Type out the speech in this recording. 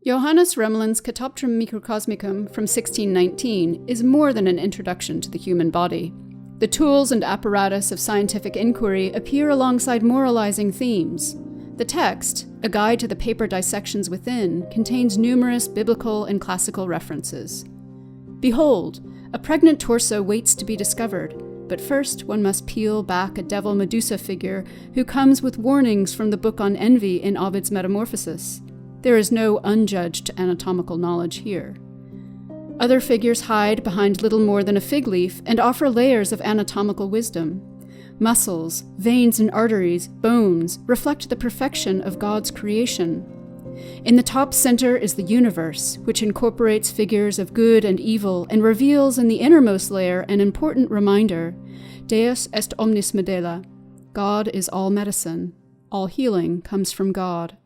Johannes Remlin's Catoptrum Microcosmicum from 1619 is more than an introduction to the human body. The tools and apparatus of scientific inquiry appear alongside moralizing themes. The text, a guide to the paper dissections within, contains numerous biblical and classical references. Behold, a pregnant torso waits to be discovered, but first one must peel back a devil Medusa figure who comes with warnings from the book on envy in Ovid's Metamorphosis. There is no unjudged anatomical knowledge here. Other figures hide behind little more than a fig leaf and offer layers of anatomical wisdom. Muscles, veins and arteries, bones reflect the perfection of God's creation. In the top center is the universe, which incorporates figures of good and evil and reveals in the innermost layer an important reminder: Deus est omnis medeia. God is all medicine. All healing comes from God.